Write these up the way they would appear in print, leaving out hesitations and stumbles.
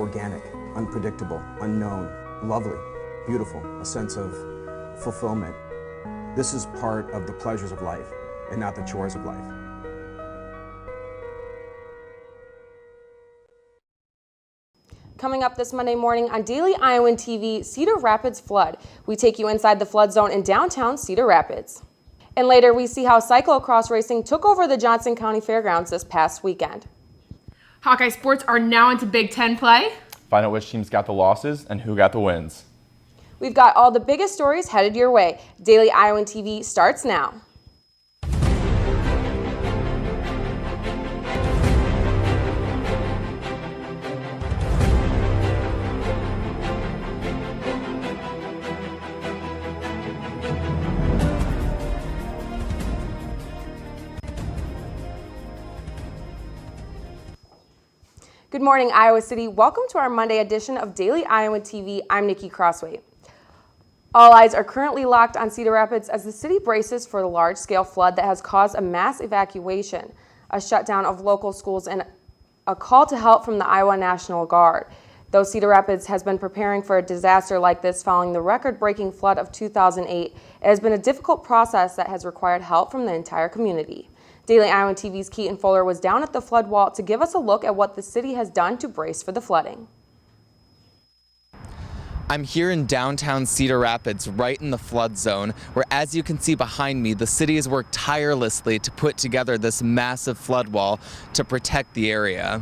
organic, unpredictable, unknown, lovely, beautiful, a sense of fulfillment. This is part of the pleasures of life and not the chores of life. Coming up this Monday morning on Daily Iowan TV, Cedar Rapids flood. We take you inside the flood zone in downtown Cedar Rapids. And later we see how cyclocross racing took over the Johnson County Fairgrounds this past weekend. Hawkeye sports are now into Big Ten play. Find out which teams got the losses and who got the wins. We've got all the biggest stories headed your way. Daily Iowan TV starts now. Good morning, Iowa City. Welcome to our Monday edition of Daily Iowa TV. I'm Nikki Crossway. All eyes are currently locked on Cedar Rapids as the city braces for the large-scale flood that has caused a mass evacuation, a shutdown of local schools, and a call to help from the Iowa National Guard. Though Cedar Rapids has been preparing for a disaster like this following the record-breaking flood of 2008, it has been a difficult process that has required help from the entire community. Daily Iowa TV's Keaton Fuller was down at the flood wall to give us a look at what the city has done to brace for the flooding. I'm here in downtown Cedar Rapids, right in the flood zone, where, as you can see behind me, the city has worked tirelessly to put together this massive flood wall to protect the area.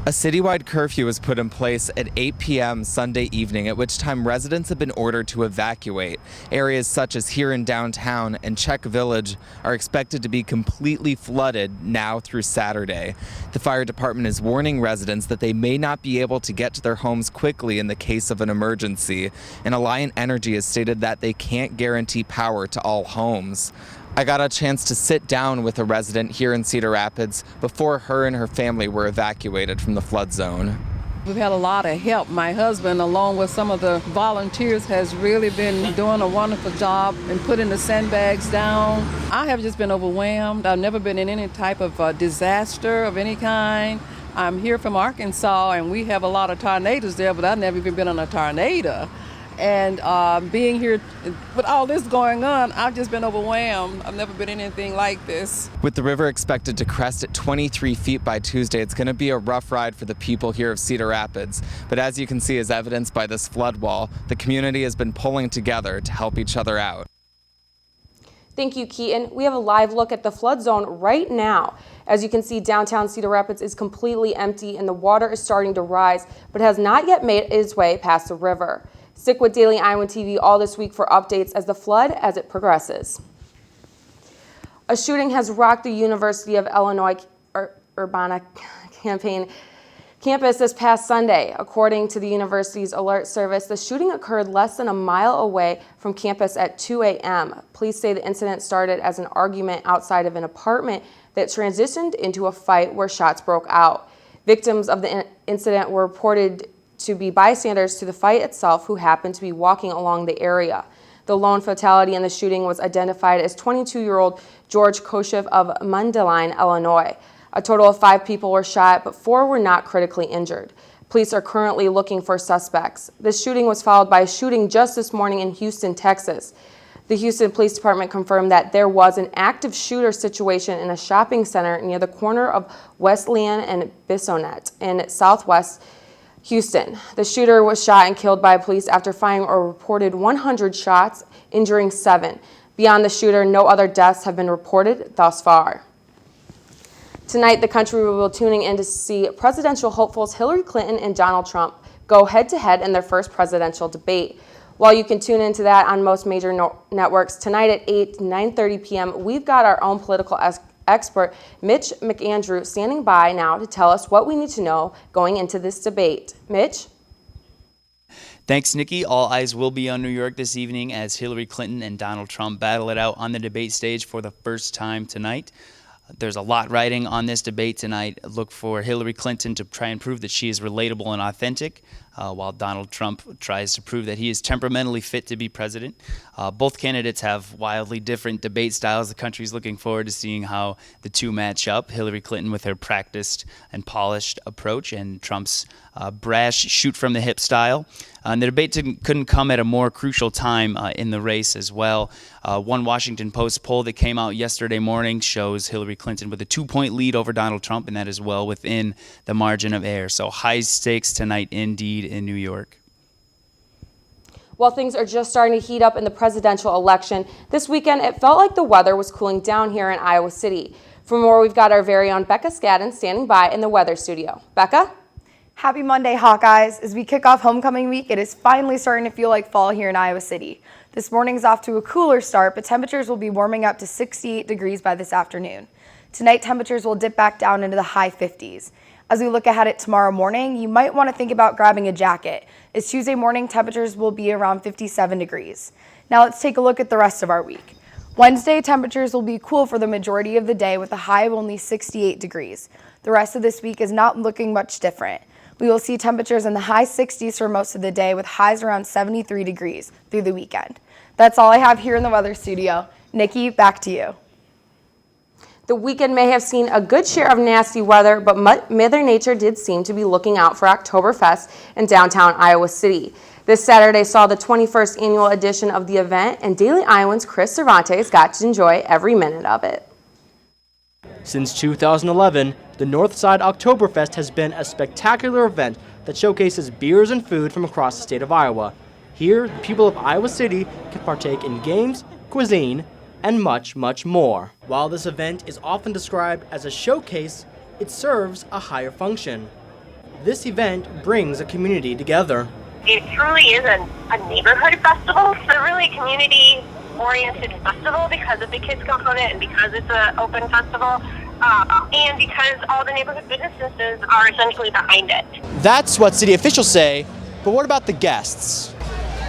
A citywide curfew was put in place at 8 p.m. Sunday evening, at which time residents have been ordered to evacuate. Areas such as here in downtown and Czech Village are expected to be completely flooded now through Saturday. The fire department is warning residents that they may not be able to get to their homes quickly in the case of an emergency, and Alliant Energy has stated that they can't guarantee power to all homes. I got a chance to sit down with a resident here in Cedar Rapids before her and her family were evacuated from the flood zone. We've had a lot of help. My husband, along with some of the volunteers, has really been doing a wonderful job in putting the sandbags down. I have just been overwhelmed. I've never been in any type of disaster of any kind. I'm here from Arkansas, and we have a lot of tornadoes there, but I've never even been in a tornado. And being here with all this going on, I've just been overwhelmed. I've never been in anything like this. With the river expected to crest at 23 feet by Tuesday, it's going to be a rough ride for the people here of Cedar Rapids. But as you can see, as evidenced by this flood wall, the community has been pulling together to help each other out. Thank you, Keaton. We have a live look at the flood zone right now. As you can see, downtown Cedar Rapids is completely empty and the water is starting to rise, but has not yet made its way past the river. Stick with Daily Iowa TV all this week for updates as it progresses. A shooting has rocked the University of Illinois Urbana campus this past Sunday. According to the university's alert service, the shooting occurred less than a mile away from campus at 2 a.m. Police say the incident started as an argument outside of an apartment that transitioned into a fight where shots broke out. Victims of the incident were reported to be bystanders to the fight itself who happened to be walking along the area. The lone fatality in the shooting was identified as 22-year-old George Koshev of Mundelein, Illinois. A total of 5 people were shot, but 4 were not critically injured. Police are currently looking for suspects. This shooting was followed by a shooting just this morning in Houston, Texas. The Houston Police Department confirmed that there was an active shooter situation in a shopping center near the corner of Wesleyan and Bissonnet in southwest Houston. The shooter was shot and killed by police after firing a reported 100 shots, injuring 7. Beyond the shooter, no other deaths have been reported thus far. Tonight, the country will be tuning in to see presidential hopefuls Hillary Clinton and Donald Trump go head-to-head in their first presidential debate. While you can tune into that on most major networks, tonight at 8 to 9:30 p.m., we've got our own political expert, Mitch McAndrew, standing by now to tell us what we need to know going into this debate. Mitch? Thanks, Nikki. All eyes will be on New York this evening as Hillary Clinton and Donald Trump battle it out on the debate stage for the first time tonight. There's a lot riding on this debate tonight. Look for Hillary Clinton to try and prove that she is relatable and authentic. while Donald Trump tries to prove that he is temperamentally fit to be president. Both candidates have wildly different debate styles. The country's looking forward to seeing how the two match up. Hillary Clinton with her practiced and polished approach, and Trump's brash shoot-from-the-hip style. And the debate couldn't come at a more crucial time in the race as well. One Washington Post poll that came out yesterday morning shows Hillary Clinton with a 2-point lead over Donald Trump, and that is well within the margin of error. So high stakes tonight indeed in New York. While things are just starting to heat up in the presidential election, this weekend it felt like the weather was cooling down here in Iowa City. For more, we've got our very own Becca Scadden standing by in the weather studio. Becca? Happy Monday, Hawkeyes. As we kick off homecoming week, it is finally starting to feel like fall here in Iowa City. This morning's off to a cooler start, but temperatures will be warming up to 68 degrees by this afternoon. Tonight, temperatures will dip back down into the high 50s. As we look ahead at tomorrow morning, you might want to think about grabbing a jacket, as Tuesday morning temperatures will be around 57 degrees. Now let's take a look at the rest of our week. Wednesday, temperatures will be cool for the majority of the day with a high of only 68 degrees. The rest of this week is not looking much different. We will see temperatures in the high 60s for most of the day with highs around 73 degrees through the weekend. That's all I have here in the weather studio. Nikki, back to you. The weekend may have seen a good share of nasty weather, but Mother Nature did seem to be looking out for Oktoberfest in downtown Iowa City. This Saturday saw the 21st annual edition of the event, and Daily Iowan's Chris Cervantes got to enjoy every minute of it. Since 2011, the Northside Oktoberfest has been a spectacular event that showcases beers and food from across the state of Iowa. Here, the people of Iowa City can partake in games, cuisine, and much, much more. While this event is often described as a showcase, it serves a higher function. This event brings a community together. It truly is a neighborhood festival. It's a really community-oriented festival because of the kids component and because it's an open festival. And because all the neighborhood businesses are essentially behind it. That's what city officials say, but what about the guests?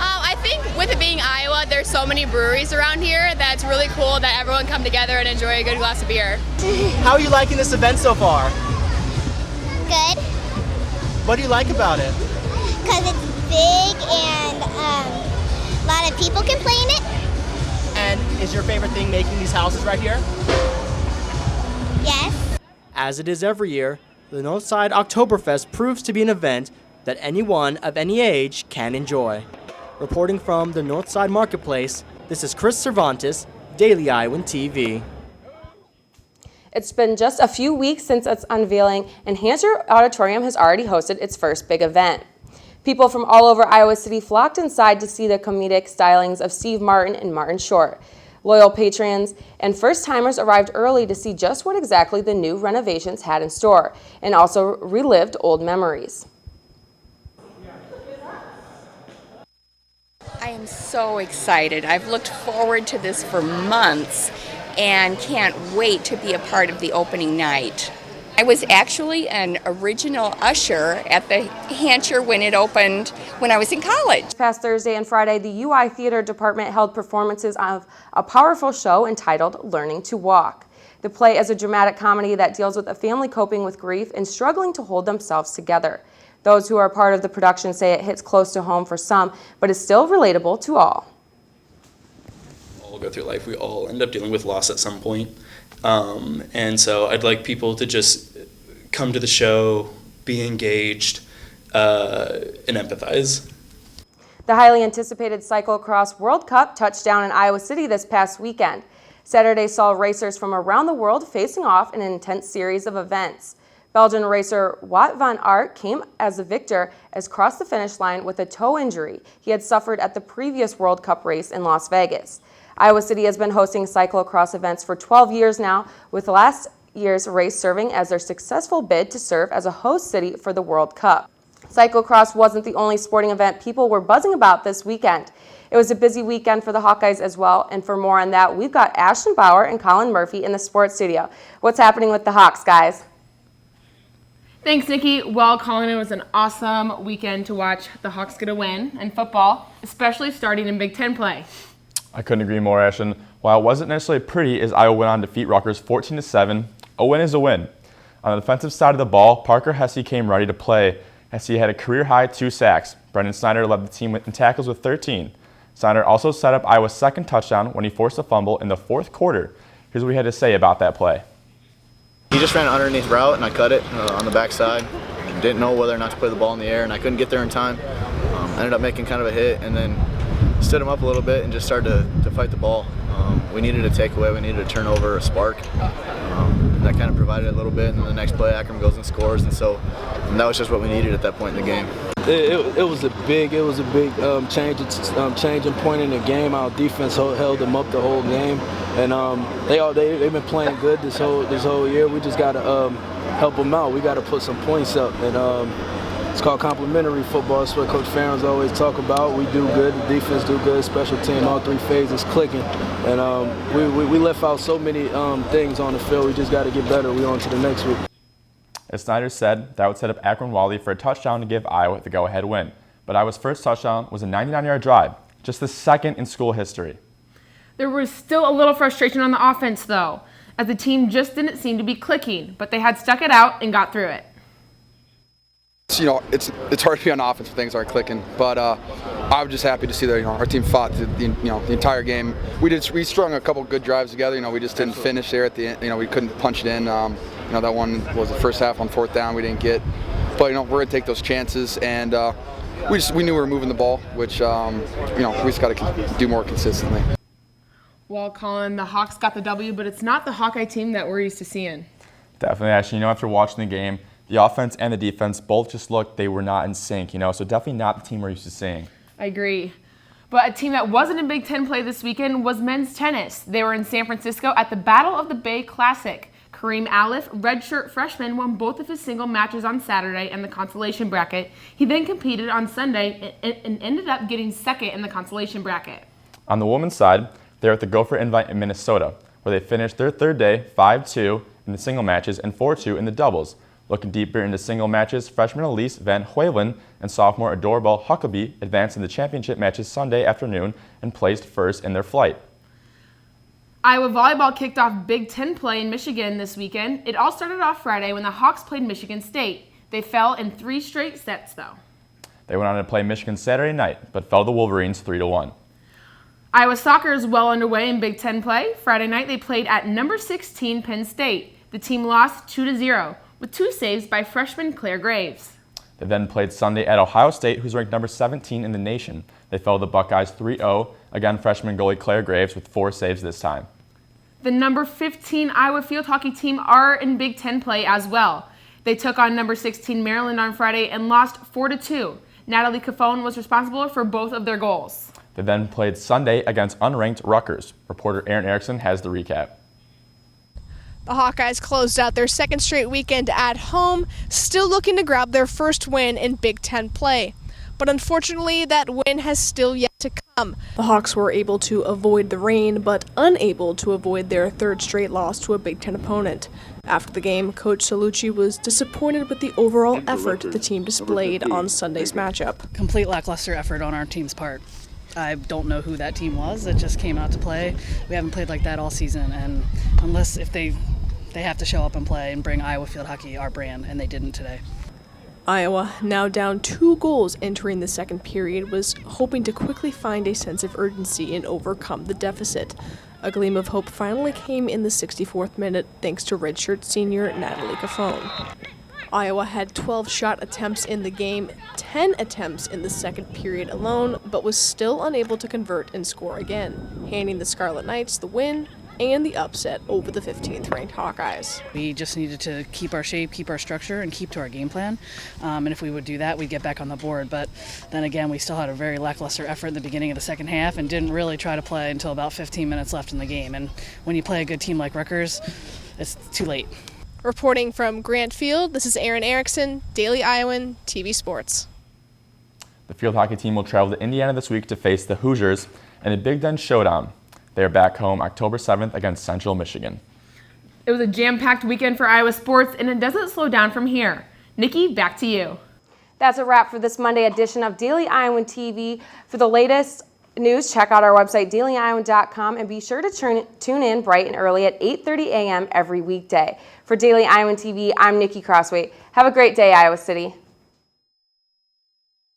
I think with it being Iowa, there's so many breweries around here that it's really cool that everyone come together and enjoy a good glass of beer. How are you liking this event so far? Good. What do you like about it? Because it's big and a lot of people can play in it. And is your favorite thing making these houses right here? Yes. As it is every year, the Northside Oktoberfest proves to be an event that anyone of any age can enjoy. Reporting from the Northside Marketplace, this is Chris Cervantes, Daily Iowan TV. It's been just a few weeks since its unveiling, and Hancher Auditorium has already hosted its first big event. People from all over Iowa City flocked inside to see the comedic stylings of Steve Martin and Martin Short. Loyal patrons and first-timers arrived early to see just what exactly the new renovations had in store, and also relived old memories. I am so excited. I've looked forward to this for months and can't wait to be a part of the opening night. I was actually an original usher at the Hancher when it opened when I was in college. This past Thursday and Friday, the UI Theater Department held performances of a powerful show entitled Learning to Walk. The play is a dramatic comedy that deals with a family coping with grief and struggling to hold themselves together. Those who are part of the production say it hits close to home for some, but is still relatable to all. We all go through life. We all end up dealing with loss at some point. And so I'd like people to just come to the show, be engaged, and empathize. The highly anticipated cyclocross World Cup touched down in Iowa City this past weekend. Saturday saw racers from around the world facing off in an intense series of events. Belgian racer Wout van Aert came as a victor as crossed the finish line with a toe injury he had suffered at the previous World Cup race in Las Vegas. Iowa City has been hosting cyclocross events for 12 years now, with last year's race serving as their successful bid to serve as a host city for the World Cup. Cyclocross wasn't the only sporting event people were buzzing about this weekend. It was a busy weekend for the Hawkeyes as well, and for more on that, we've got Ashton Bauer and Colin Murphy in the sports studio. What's happening with the Hawks, guys? Thanks, Nikki. Well, Colin, it was an awesome weekend to watch the Hawks get a win in football, especially starting in Big Ten play. I couldn't agree more, Ashton. While it wasn't necessarily pretty as Iowa went on to defeat Rutgers 14-7, a win is a win. On the defensive side of the ball, Parker Hesse came ready to play as he had a career-high 2 sacks. Brendan Snyder led the team in tackles with 13. Snyder also set up Iowa's second touchdown when he forced a fumble in the 4th quarter. Here's what he had to say about that play. He just ran an underneath route, and I cut it on the backside. Didn't know whether or not to play the ball in the air, and I couldn't get there in time. Ended up making kind of a hit, and then stood him up a little bit and just started to fight the ball. We needed a takeaway, we needed a turnover, a spark. And that kind of provided a little bit, and then the next play, Akram goes and scores, and so that was just what we needed at that point in the game. It was a big changing point in the game. Our defense held them up the whole game, and they've been playing good this whole year. We just got to help them out. We got to put some points up, and it's called complementary football. That's what Coach Farron's always talk about. We do good, the defense do good, special team, all 3 phases clicking, and we left out so many things on the field. We just got to get better. We on to the next week. As Snyder said, that would set up Akron Wally for a touchdown to give Iowa the go-ahead win. But Iowa's first touchdown was a 99-yard drive, just the second in school history. There was still a little frustration on the offense, though, as the team just didn't seem to be clicking, but they had stuck it out and got through it. It's hard to be on offense when things aren't clicking, but I was just happy to see that our team fought the entire game. We strung a couple good drives together. We just didn't finish there at the end. We couldn't punch it in. That one was the first half on 4th down we didn't get, but we're gonna take those chances, and we knew we were moving the ball, which we just got to do more consistently. Well, Colin, the Hawks got the W, but it's not the Hawkeye team that we're used to seeing. Definitely, actually, after watching the game, the offense and the defense both just looked, they were not in sync, so definitely not the team we're used to seeing. I agree. But a team that wasn't in Big Ten play this weekend was men's tennis. They were in San Francisco at the Battle of the Bay Classic. Kareem Alif, redshirt freshman, won both of his single matches on Saturday in the consolation bracket. He then competed on Sunday and ended up getting second in the consolation bracket. On the women's side, they're at the Gopher Invite in Minnesota, where they finished their 3rd day 5-2 in the single matches and 4-2 in the doubles. Looking deeper into single matches, freshman Elise Van Hoylen and sophomore Adorable Huckabee advanced in the championship matches Sunday afternoon and placed first in their flight. Iowa volleyball kicked off Big Ten play in Michigan this weekend. It all started off Friday when the Hawks played Michigan State. They fell in 3 straight sets, though. They went on to play Michigan Saturday night, but fell to the Wolverines 3-1. Iowa soccer is well underway in Big Ten play. Friday night they played at number 16 Penn State. The team lost 2-0 with 2 saves by freshman Claire Graves. They then played Sunday at Ohio State, who's ranked number 17 in the nation. They fell to the Buckeyes 3-0. Again, freshman goalie Claire Graves with 4 saves this time. The number 15 Iowa field hockey team are in Big Ten play as well. They took on number 16 Maryland on Friday and lost 4-2. Natalie Cafone was responsible for both of their goals. They then played Sunday against unranked Rutgers. Reporter Aaron Erickson has the recap. The Hawkeyes closed out their 2nd straight weekend at home, still looking to grab their first win in Big Ten play. But unfortunately, that win has still yet to come. The Hawks were able to avoid the rain, but unable to avoid their 3rd straight loss to a Big Ten opponent. After the game, Coach Salucci was disappointed with the overall effort the team displayed on Sunday's matchup. Complete lackluster effort on our team's part. I don't know who that team was that just came out to play. We haven't played like that all season, and unless if they have to show up and play and bring Iowa field hockey our brand, and they didn't today. Iowa, now down 2 goals entering the 2nd period, was hoping to quickly find a sense of urgency and overcome the deficit. A gleam of hope finally came in the 64th minute thanks to redshirt senior Natalie Cafone. Iowa had 12 shot attempts in the game, 10 attempts in the 2nd period alone, but was still unable to convert and score again, handing the Scarlet Knights the win and the upset over the 15th ranked Hawkeyes. We just needed to keep our shape, keep our structure, and keep to our game plan. And if we would do that, we'd get back on the board. But then again, we still had a very lackluster effort at the beginning of the 2nd half and didn't really try to play until about 15 minutes left in the game. And when you play a good team like Rutgers, it's too late. Reporting from Grant Field, this is Aaron Erickson, Daily Iowan, TV Sports. The field hockey team will travel to Indiana this week to face the Hoosiers in a Big Ten showdown. They are back home October 7th against Central Michigan. It was a jam-packed weekend for Iowa sports, and it doesn't slow down from here. Nikki, back to you. That's a wrap for this Monday edition of Daily Iowan TV. For the latest news, check out our website, dailyiowan.com, and be sure to tune in bright and early at 8:30 a.m. every weekday. For Daily Iowan TV, I'm Nikki Crossway. Have a great day, Iowa City.